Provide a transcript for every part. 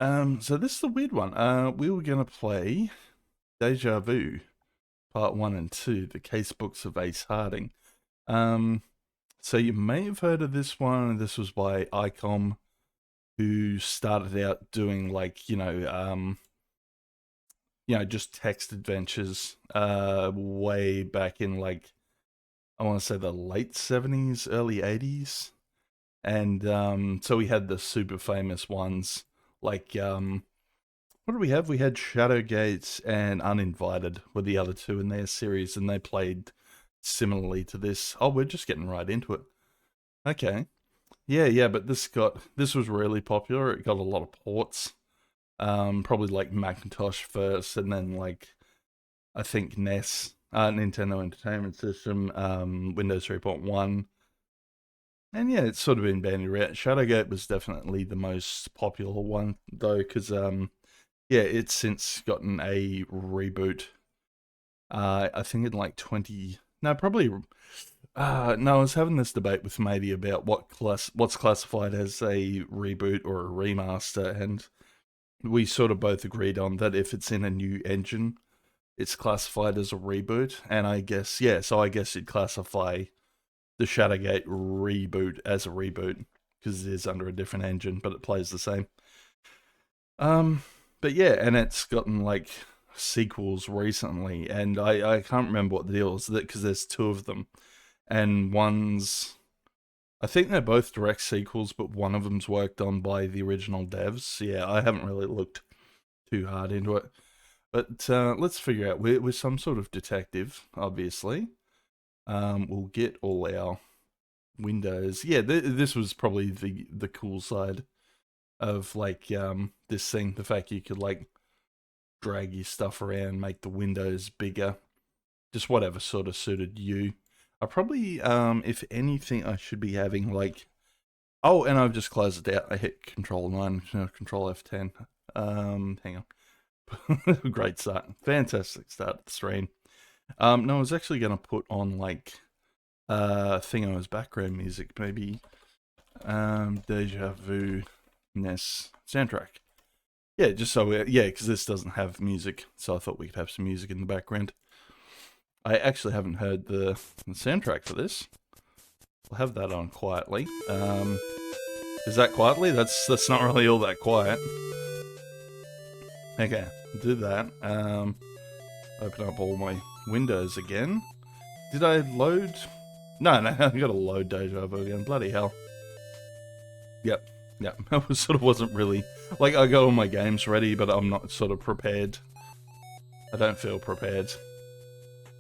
So this is a weird one. We were gonna play Deja Vu, Part 1 and 2, the case books of Ace Harding. Um, so you may have heard of this one. This was by ICOM, who started out doing just text adventures, way back in I want to say the late 70s, early 80s. And so we had the super famous ones like what did we have? We had Shadowgates and Uninvited were the other two in their series, and they played similarly to this. Oh, we're just getting right into it. Okay. Yeah, but this was really popular. It got a lot of ports. Probably like Macintosh first, and then I think NES, Nintendo Entertainment System, Windows 3.1. And yeah, it's sort of been bandied around. Shadowgate was definitely the most popular one though, because yeah, it's since gotten a reboot. I think in like 20. No, probably. No, I was having this debate with matey about what's classified as a reboot or a remaster, and we sort of both agreed on that if it's in a new engine, it's classified as a reboot. And I guess so I guess you'd classify the Shadowgate reboot as a reboot because it is under a different engine, but it plays the same. Um, but yeah, and it's gotten like sequels recently, and I can't remember what the deal is because there's two of them, and I think they're both direct sequels, but one of them's worked on by the original devs. Yeah, I haven't really looked too hard into it, but let's figure out. We're some sort of detective, obviously. We'll get all our windows. Yeah, this was probably the cool side of this thing, the fact you could like drag your stuff around, make the windows bigger, just whatever sort of suited you. I probably if anything I should be having oh, and I've just closed it out. I hit control 9, control F10. Hang on. Great start. Fantastic start to the stream. No, I was actually gonna put on Thingo's background music, maybe Deja Vu NES soundtrack. Yeah, just so because this doesn't have music, so I thought we could have some music in the background. I actually haven't heard the soundtrack for this. I'll have that on quietly. Is that quietly? That's not really all that quiet. Okay, do that. Open up all my windows again. Did I load? No, I gotta load Deja Vu again. Bloody hell. Yep. I sort of wasn't really I got all my games ready, but I'm not sort of prepared. I don't feel prepared.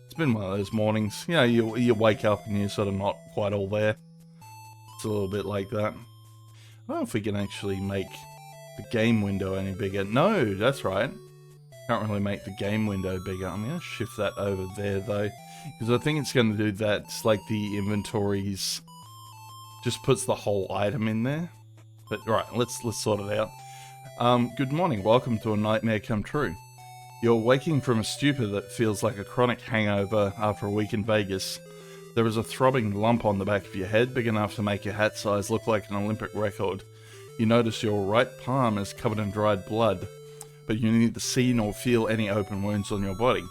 It's been one of those mornings. You know, you wake up and you're sort of not quite all there. It's a little bit like that. I don't know if we can actually make the game window any bigger. No, that's right. Can't really make the game window bigger. I'm going to shift that over there though, because I think it's going to do that. It's like the inventories just puts the whole item in there. But right, let's sort it out. Good morning. Welcome to a nightmare come true. You're waking from a stupor that feels like a chronic hangover after a week in Vegas. There is a throbbing lump on the back of your head, big enough to make your hat size look like an Olympic record. You notice your right palm is covered in dried blood, but you neither see nor feel any open wounds on your body.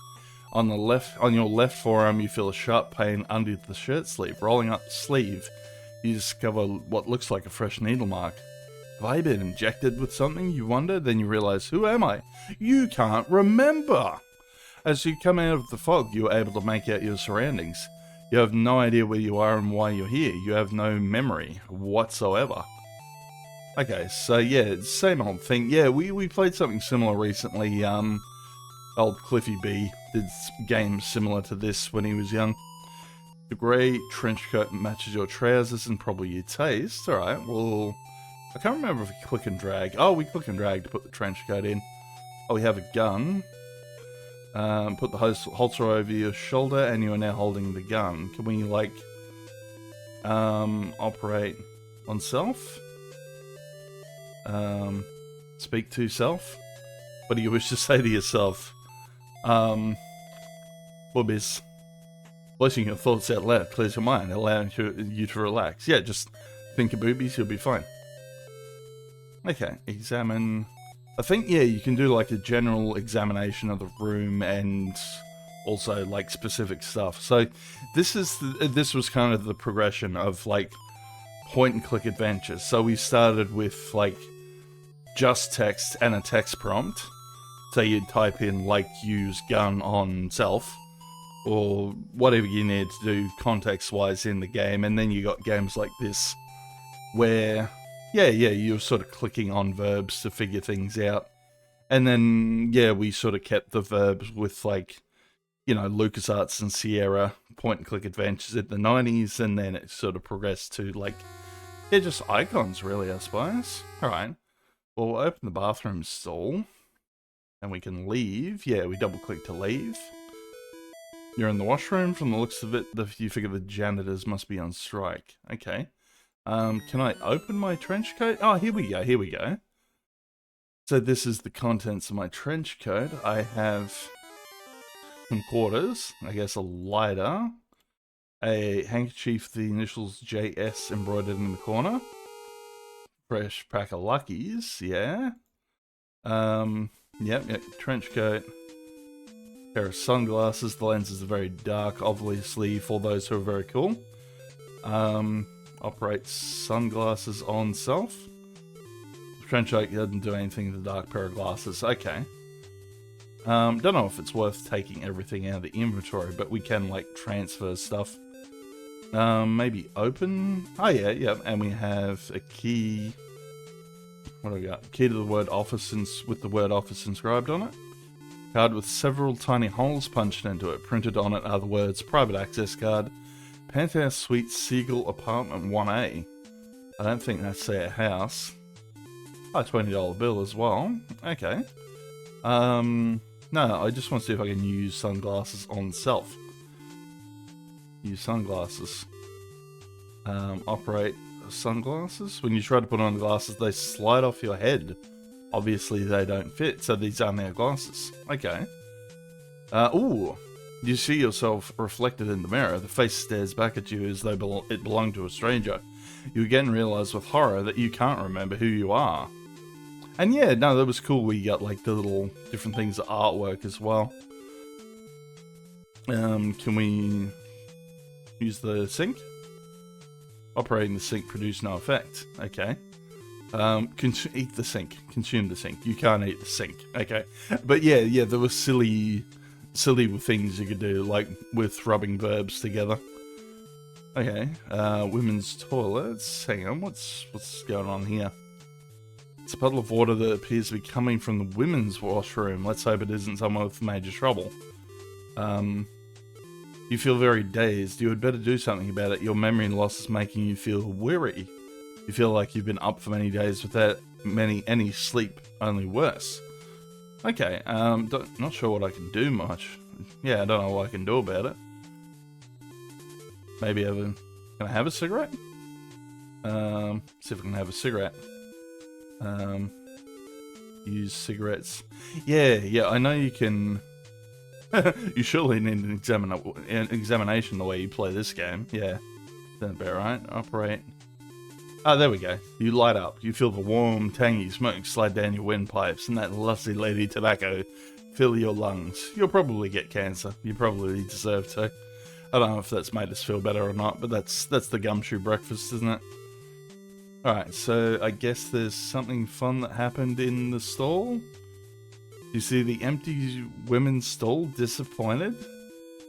On your left forearm, you feel a sharp pain under the shirt sleeve. Rolling up the sleeve, you discover what looks like a fresh needle mark. Have I been injected with something, you wonder? Then you realize, who am I? You can't remember! As you come out of the fog, you are able to make out your surroundings. You have no idea where you are and why you're here. You have no memory whatsoever. Okay, so yeah, same old thing. Yeah, we played something similar recently. Old Cliffy B did games similar to this when he was young. The grey trench coat matches your trousers and probably your taste. Alright, well, I can't remember if we click and drag. Oh, we click and drag to put the trench coat in. Oh, we have a gun. Put the holster over your shoulder and you are now holding the gun. Can we, operate on self? Speak to self? What do you wish to say to yourself? Boobies. Voicing your thoughts out loud clears your mind, allowing you to relax. Yeah, just think of boobies, you'll be fine. Okay, examine I think, yeah, you can do like a general examination of the room and also like specific stuff. So this was kind of the progression of like point and click adventures. So we started with like just text and a text prompt. So you'd type in like use gun on self or whatever you need to do context wise in the game, and then you got games like this where you're sort of clicking on verbs to figure things out. And then we sort of kept the verbs with like, you know, LucasArts and Sierra point and click adventures in the 90s, and then it sort of progressed to like just icons really, I suppose. Alright. Well, we'll open the bathroom stall and we can leave. Yeah, we double click to leave. You're in the washroom. From the looks of it, you figure the janitors must be on strike. Okay. Can I open my trench coat? Oh, here we go. So this is the contents of my trench coat. I have some quarters, I guess a lighter, a handkerchief with the initials JS embroidered in the corner, fresh pack of Luckies, yeah. Yep, trench coat, pair of sunglasses. The lenses are very dark, obviously, for those who are very cool. Operates sunglasses on self. Trench coat doesn't do anything with the dark pair of glasses. Okay. Don't know if it's worth taking everything out of the inventory, but we can like transfer stuff. Maybe open. Oh yeah, and we have a key. What do we got? Key to the word office with the word office inscribed on it. Card with several tiny holes punched into it. Printed on it are the words private access card, Penthouse Suite Seagull Apartment 1A. I don't think that's their house. Oh, $20 bill as well. Okay. No, I just want to see if I can use sunglasses on self. Use sunglasses. Operate sunglasses. When you try to put on glasses, they slide off your head. Obviously, they don't fit, so these aren't our glasses. Okay. Ooh. You see yourself reflected in the mirror. The face stares back at you as though it belonged to a stranger. You again realize with horror that you can't remember who you are. And yeah, no, that was cool. We got like the little different things of artwork as well. Can we use the sink? Operating the sink produced no effect. Okay. Eat the sink. Consume the sink. You can't eat the sink. Okay. But yeah, there were silly things you could do, like with rubbing verbs together. Okay. Women's toilets. Hang on, what's going on here? It's a puddle of water that appears to be coming from the women's washroom. Let's hope it isn't someone with major trouble. You feel very dazed. You had better do something about it. Your memory loss is making you feel weary. You feel like you've been up for many days without any sleep, only worse. Okay, not sure what I can do much. Yeah, I don't know what I can do about it. Maybe can I have a cigarette? See if I can have a cigarette. Use cigarettes. Yeah, I know you can. You surely need an examination the way you play this game. Yeah, that'd be right. Operate. Ah, there we go. You light up. You feel the warm, tangy smoke slide down your windpipes, and that lusty lady tobacco fill your lungs. You'll probably get cancer. You probably deserve to. I don't know if that's made us feel better or not, but that's the gumshoe breakfast, isn't it? Alright, so I guess there's something fun that happened in the stall. You see the empty women's stall, disappointed.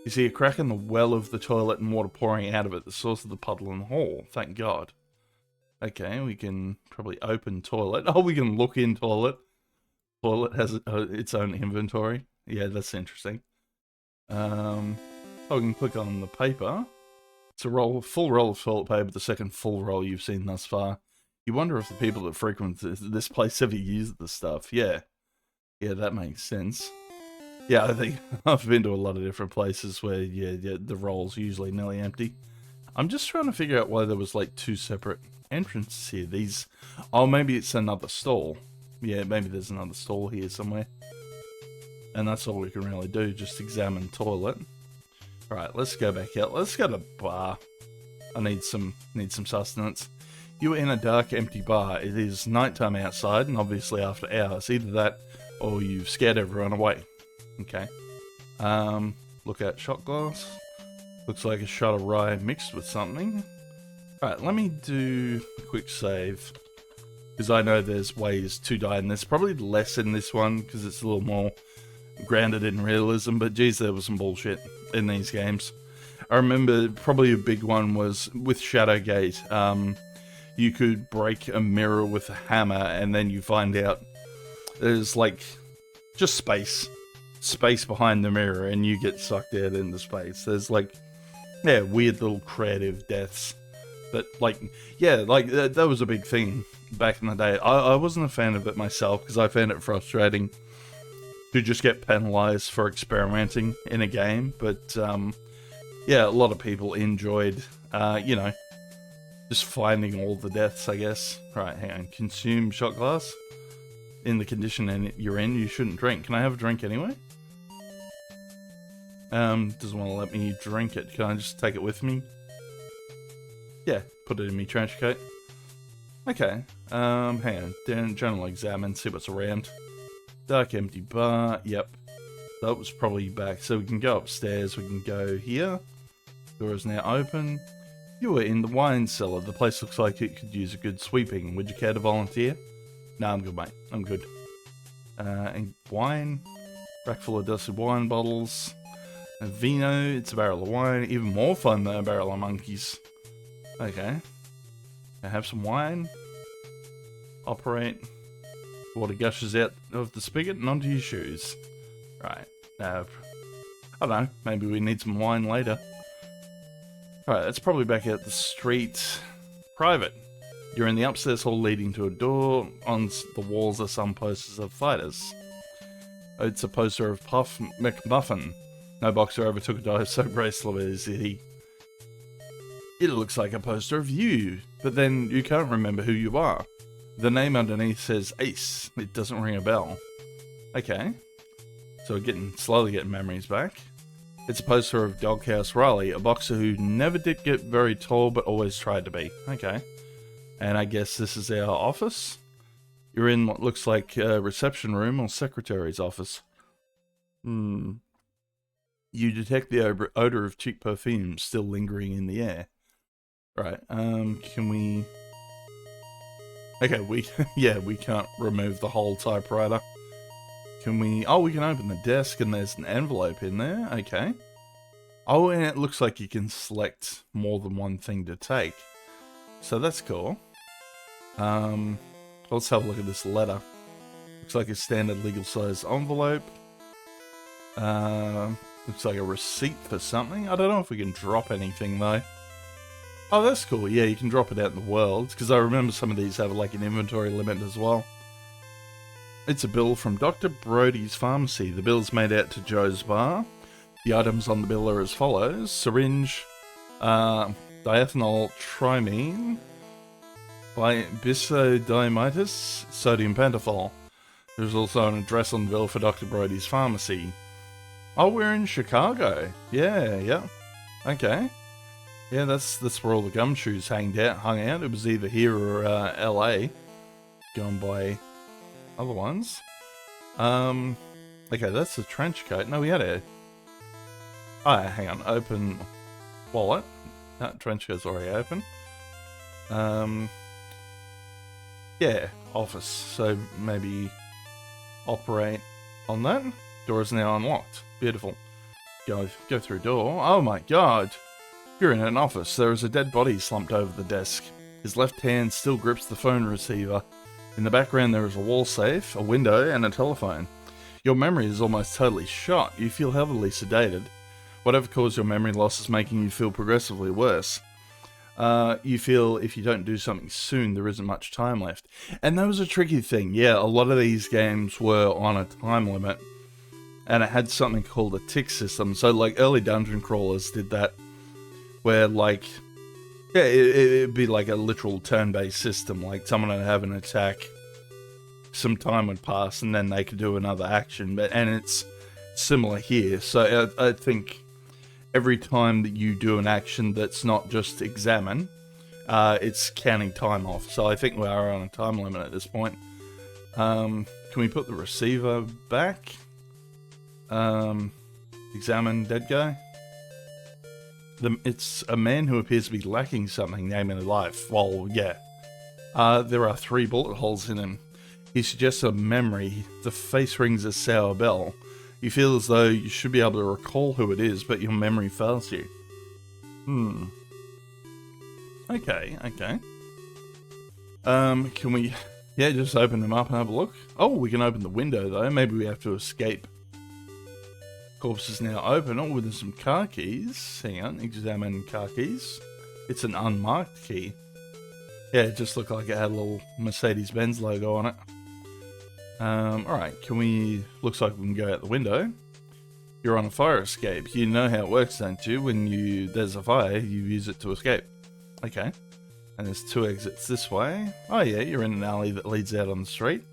You see a crack in the well of the toilet and water pouring out of it, the source of the puddle in the hall. Thank God. Okay, we can probably open toilet. Oh, we can look in toilet. Toilet has its own inventory. Yeah, that's interesting. Oh, we can click on the paper. It's a full roll of toilet paper, the second full roll you've seen thus far. You wonder if the people that frequent this place ever use the stuff. Yeah, that makes sense. Yeah, I think I've been to a lot of different places where, yeah, the roll's usually nearly empty. I'm just trying to figure out why there was like two separate entrances here. Oh, maybe it's another stall. Yeah, maybe there's another stall here somewhere. And that's all we can really do, just examine toilet. Alright, let's go back out. Let's go to bar. I need some sustenance. You are in a dark, empty bar. It is nighttime outside, and obviously after hours. Either that, or you've scared everyone away. Okay. Look at shot glass. Looks like a shot of rye mixed with something. Alright, let me do a quick save. Because I know there's ways to die in this. Probably less in this one, because it's a little more grounded in realism. But geez, there was some bullshit in these games. I remember probably a big one was with Shadowgate. You could break a mirror with a hammer, and then you find out there's like just space behind the mirror, and you get sucked out into space. There's like, yeah, weird little creative deaths. But like, yeah, like that was a big thing back in the day. I wasn't a fan of it myself because I found it frustrating to just get penalized for experimenting in a game. But yeah, a lot of people enjoyed, you know, just finding all the deaths, I guess. Right, hang on. Consume shot glass. In the condition you're in, you shouldn't drink. Can I have a drink anyway? Doesn't want to let me drink it. Can I just take it with me? Yeah, put it in my trench coat. Okay. Hang on. General examine, see what's around. Dark, empty bar. Yep. That was probably back. So we can go upstairs. We can go here. Door is now open. You were in the wine cellar. The place looks like it could use a good sweeping. Would you care to volunteer? No, I'm good, mate. I'm good. And wine. Rack full of dusty wine bottles. A vino. It's a barrel of wine. Even more fun than a barrel of monkeys. Okay. I have some wine. Operate. Water gushes out of the spigot and onto your shoes. Right. I don't know. Maybe we need some wine later. Alright, that's probably back out the street. Private. You're in the upstairs hall leading to a door. On the walls are some posters of fighters. It's a poster of Puff McMuffin. No boxer ever took a dive so gracefully as he. It looks like a poster of you, but then you can't remember who you are. The name underneath says Ace. It doesn't ring a bell. Okay. So we're slowly getting memories back. It's a poster of Doghouse Riley, a boxer who never did get very tall but always tried to be. Okay. And I guess this is our office? You're in what looks like a reception room or secretary's office. You detect the odor of cheap perfume still lingering in the air. Right, can we... Okay, yeah, we can't remove the whole typewriter. Can we... Oh, we can open the desk and there's an envelope in there. Okay. Oh, and it looks like you can select more than one thing to take. So that's cool. Let's have a look at this letter. Looks like a standard legal size envelope. Looks like a receipt for something. I don't know if we can drop anything though. Oh, that's cool. Yeah, you can drop it out in the world. Because I remember some of these have like an inventory limit as well. It's a bill from Dr. Brody's pharmacy. The bill's made out to Joe's bar. The items on the bill are as follows. Syringe, diethyl trimine, bisodiamitis, sodium pentothal. There's also an address on the bill for Dr. Brody's pharmacy. Oh, we're in Chicago. Yeah. Okay. Yeah, that's where all the gumshoes hung out. It was either here or LA. Going by other ones. Okay, that's the trench coat. No, we had a... Oh, hang on. Open wallet. That trench coat's already open. Yeah, office. So maybe operate on that. Door is now unlocked. Beautiful. Go through door. Oh my god. You're in an office. There is a dead body slumped over the desk. His left hand still grips the phone receiver. In the background there is a wall safe, a window, and a telephone. Your memory is almost totally shot. You feel heavily sedated. Whatever caused your memory loss is making you feel progressively worse. You feel if you don't do something soon, there isn't much time left. And that was a tricky thing. Yeah, a lot of these games were on a time limit. And it had something called a tick system. So like early dungeon crawlers did that. Where like, yeah, it'd be like a literal turn-based system. Like someone would have an attack, some time would pass, and then they could do another action. And it's similar here. So I think every time that you do an action that's not just examine, it's counting time off. So I think we are on a time limit at this point. Can we put the receiver back? Examine dead guy. It's a man who appears to be lacking something, namely life. Well, yeah. There are 3 bullet holes in him. He suggests a memory. The face rings a sour bell. You feel as though you should be able to recall who it is, but your memory fails you. Okay. Can we... Yeah, just open them up and have a look. Oh, we can open the window, though. Maybe we have to escape. Corpse is now open. Oh, there's some car keys. Hang on, examine car keys. It's an unmarked key. Yeah, it just looked like it had a little Mercedes-Benz logo on it. Alright, can we... Looks like we can go out the window. You're on a fire escape. You know how it works, don't you? When there's a fire, you use it to escape. Okay. And there's 2 exits this way. Oh yeah, you're in an alley that leads out on the street.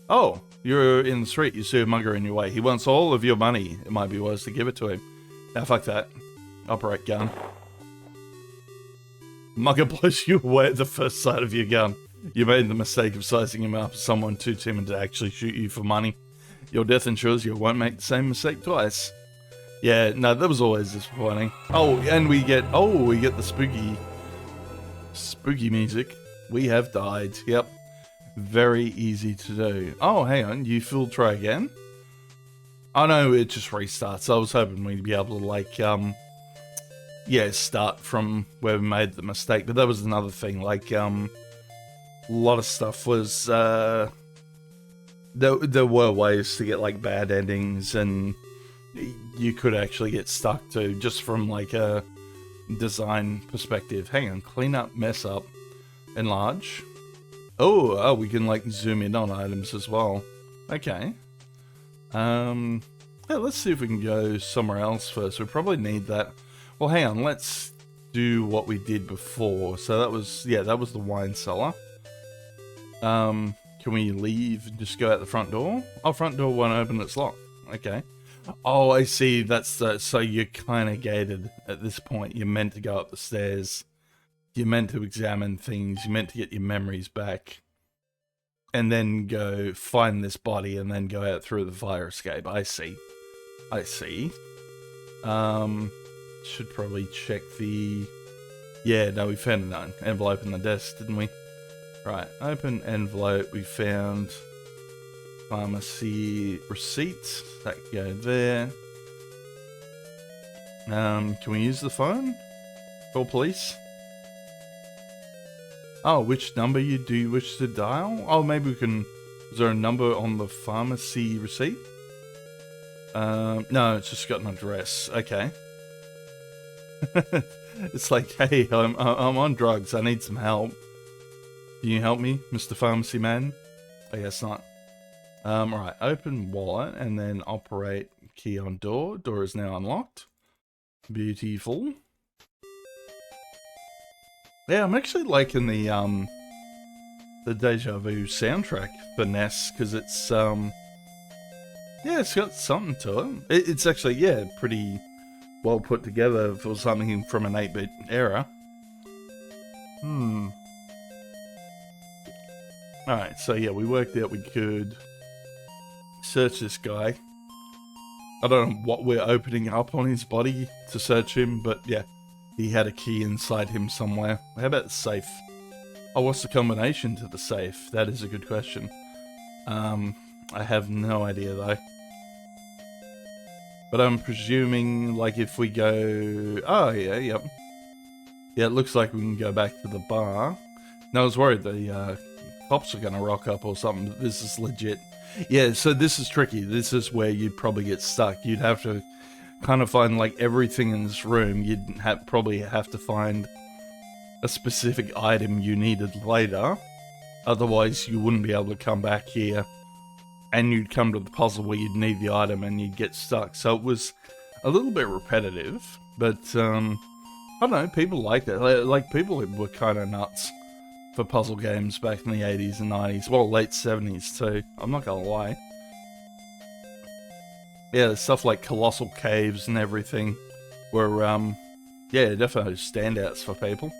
Oh, you're in the street. You see a mugger in your way. He wants all of your money. It might be wise to give it to him. Now, fuck that. Operate gun. Mugger blows you away at the first sight of your gun. You made the mistake of sizing him up as someone too timid to actually shoot you for money. Your death ensures you won't make the same mistake twice. Yeah, no, that was always disappointing. Oh, and we get the spooky music. We have died. Yep. Very easy to do. Oh, hang on. You full try again? Oh no, it just restarts. I was hoping we'd be able to, like, yeah, start from where we made the mistake. But that was another thing. Like, a lot of stuff was, there were ways to get, like, bad endings, and you could actually get stuck to, just from, like, a design perspective. Hang on. Clean up, mess up, enlarge. Oh, we can, like, zoom in on items as well. Okay. Yeah, let's see if we can go somewhere else first. We probably need that. Well, hang on. Let's do what we did before. So that was, yeah, that was the wine cellar. Can we leave and just go out the front door? Oh, front door won't open, it's locked. Okay. Oh, I see. That's the, so you're kind of gated at this point. You're meant to go up the stairs. You're meant to examine things. You're meant to get your memories back. And then go find this body and then go out through the fire escape. I see. Should probably check the... Yeah, no, we found an envelope in the desk, didn't we? Right, open envelope. We found pharmacy receipt. That can go there. Can we use the phone? Call police? Oh, which number do you wish to dial? Oh, maybe we can... Is there a number on the pharmacy receipt? No, it's just got an address. Okay. It's like, hey, I'm on drugs. I need some help. Can you help me, Mr. Pharmacy Man? I guess not. Alright, open wallet and then operate key on door. Door is now unlocked. Beautiful. Yeah, I'm actually liking the Deja Vu soundtrack for NES, because it's, yeah, it's got something to it. It's actually, yeah, pretty well put together for something from an 8-bit era. Alright, so yeah, we worked out we could search this guy. I don't know what we're opening up on his body to search him, but yeah. He had a key inside him somewhere. How about the safe? Oh, what's the combination to the safe? That is a good question. I have no idea though. But I'm presuming, like, if we go... Oh, yeah, yep. Yeah, it looks like we can go back to the bar. No, I was worried the cops are going to rock up or something. This is legit. Yeah, so this is tricky. This is where you'd probably get stuck. You'd have to kind of find, like, everything in this room. You'd probably have to find a specific item you needed later. Otherwise, you wouldn't be able to come back here. And you'd come to the puzzle where you'd need the item and you'd get stuck. So it was a little bit repetitive. But, I don't know, people liked it. Like, people were kind of nuts for puzzle games back in the 80s and 90s. Well, late 70s too. I'm not gonna lie. Yeah, there's stuff like Colossal Caves and everything were, yeah, definitely standouts for people.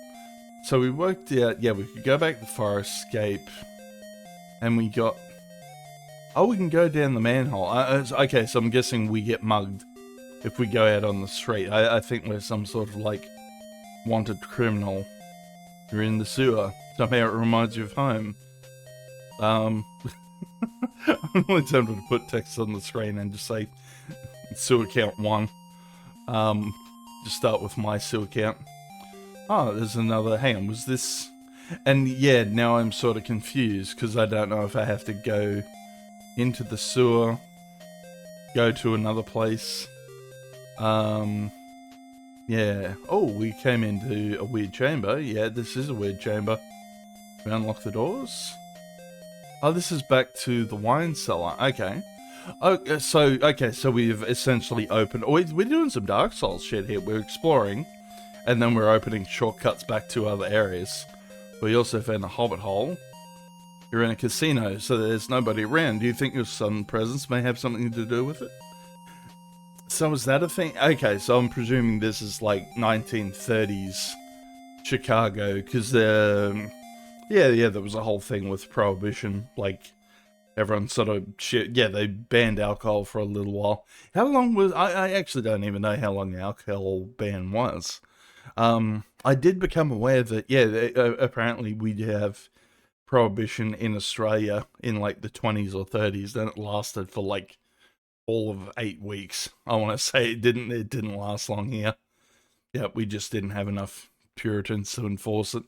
So we worked out, yeah, we could go back to Forest Scape, and we got... Oh, we can go down the manhole. Okay, so I'm guessing we get mugged if we go out on the street. I think we're some sort of, like, wanted criminal. You're in the sewer. Somehow it reminds you of home. I'm really tempted to put text on the screen and just say sewer count 1. Just start with my sewer count. Oh, there's another... Hang on, was this... And yeah, now I'm sort of confused because I don't know if I have to go into the sewer, go to another place. Yeah. Oh, we came into a weird chamber. Yeah, this is a weird chamber. We unlock the doors. Oh, this is back to the wine cellar. Okay. Okay, so we've essentially opened... Oh, we're doing some Dark Souls shit here. We're exploring, and then we're opening shortcuts back to other areas. We also found a hobbit hole. You're in a casino, so there's nobody around. Do you think your sudden presence may have something to do with it? So is that a thing? Okay, so I'm presuming this is like 1930s Chicago, because yeah, there was a whole thing with Prohibition, like everyone sort of shit. Yeah, they banned alcohol for a little while. How long was... I actually don't even know how long the alcohol ban was. I did become aware that, yeah, apparently we have Prohibition in Australia in like the 20s or 30s, then it lasted for like all of 8 weeks. I want to say it didn't last long here. Yeah, we just didn't have enough Puritans to enforce it.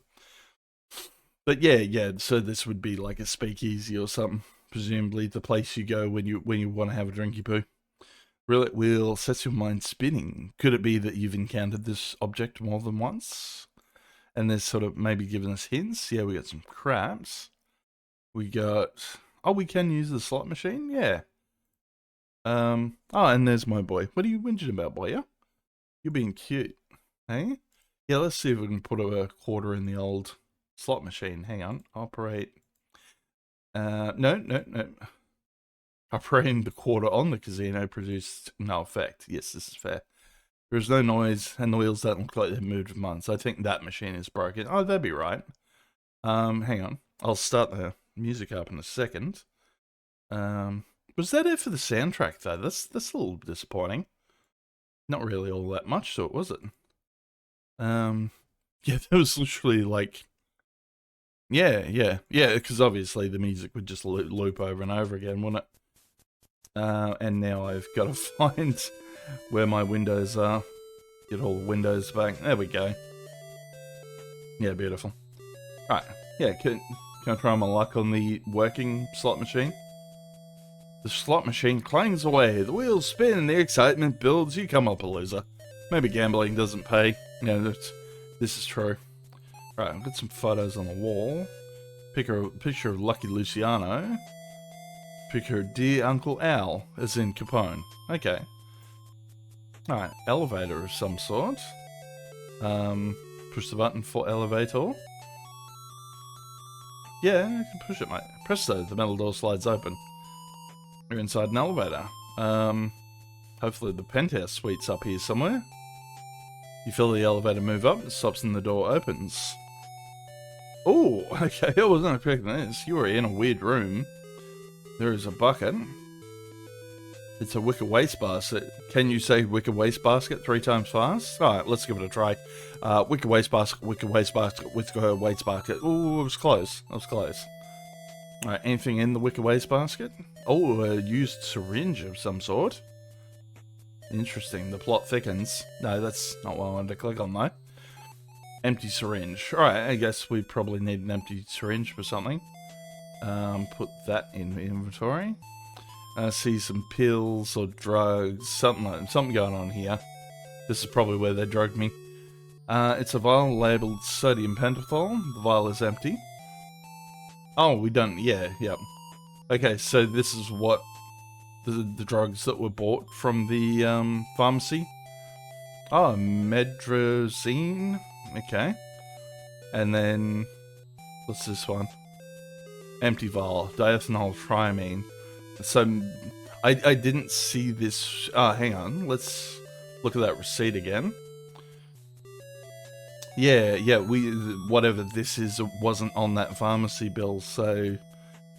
But yeah, so this would be like a speakeasy or something, presumably the place you go when you want to have a drinky poo. Roulette wheel sets your mind spinning. Could it be that you've encountered this object more than once? And there's sort of maybe giving us hints. Yeah, we got some craps. We got... Oh, we can use the slot machine? Yeah. Oh, and there's my boy. What are you whinging about, boy? Yeah? You're being cute. Hey? Yeah, let's see if we can put a quarter in the old slot machine. Hang on. Operate. No. Operating the quarter on the casino produced no effect. Yes, this is fair. There is no noise, and the wheels don't look like they've moved for months. I think that machine is broken. Oh, that'd be right. Hang on. I'll start the music up in a second. Was that it for the soundtrack, though? That's a little disappointing. Not really all that much to it, was it? Yeah, that was literally like... Yeah, because obviously the music would just loop over and over again, wouldn't it? And now I've got to find where my windows are. Get all the windows back. There we go. Yeah, beautiful. Right. Yeah, can I try my luck on the working slot machine? The slot machine clangs away. The wheels spin. The excitement builds. You come up a loser. Maybe gambling doesn't pay. Yeah, this is true. Right, I've got some photos on the wall. Picture of Lucky Luciano. Picture of Dear Uncle Al, as in Capone. Okay. Alright, elevator of some sort. Push the button for elevator. Yeah, you can push it, mate. Presto, the metal door slides open. You're inside an elevator. Hopefully the penthouse suite's up here somewhere. You feel the elevator move up, it stops and the door opens. Oh, okay, I wasn't expecting this. You were in a weird room. There is a bucket. It's a wicker wastebasket. Can you say wicker wastebasket 3 times fast? Alright, let's give it a try. Wicker wastebasket, wicker wastebasket, wicker wastebasket. Ooh, it was close. That was close. Alright, anything in the wicker wastebasket? Oh, a used syringe of some sort. Interesting, the plot thickens. No, that's not what I wanted to click on though. Empty syringe. Alright, I guess we probably need an empty syringe for something. Put that in inventory. See some pills or drugs, something going on here. This is probably where they drugged me. It's a vial labeled sodium pentothal. The vial is empty. Oh, we don't. Yeah, yep. Okay, so this is what the drugs that were bought from the pharmacy. Oh, medrozine. Okay. And then what's this one? Empty vial, diethanol triamine. So, I didn't see this... hang on. Let's look at that receipt again. Yeah, whatever this is wasn't on that pharmacy bill, so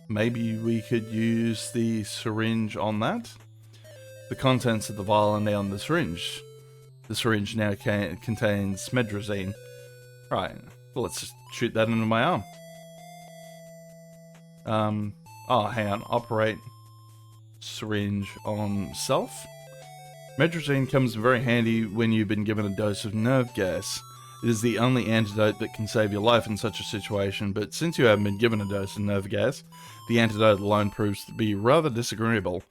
maybe we could use the syringe on that. The contents of the vial are now in the syringe. The syringe now contains medrazine. Right, well, let's just shoot that into my arm. Oh, hang on, operate syringe on self. Medrazine comes very handy when you've been given a dose of nerve gas. It is the only antidote that can save your life in such a situation, but since you haven't been given a dose of nerve gas, the antidote alone proves to be rather disagreeable.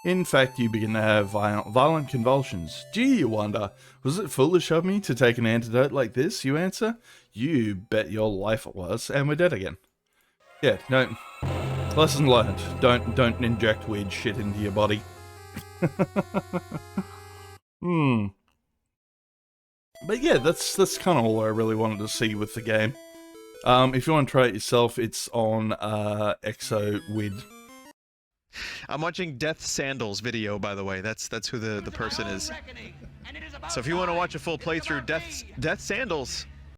In fact, you begin to have violent convulsions. Gee, you wonder, was it foolish of me to take an antidote like this, you answer? You bet your life it was, and we're dead again. Yeah, no, lesson learned. Don't inject weird shit into your body. But yeah, that's kind of all I really wanted to see with the game. If you want to try it yourself, it's on ExoWid. I'm watching Death Sandals video, by the way. That's who the person is. So if you want to watch a full playthrough, Death Sandals.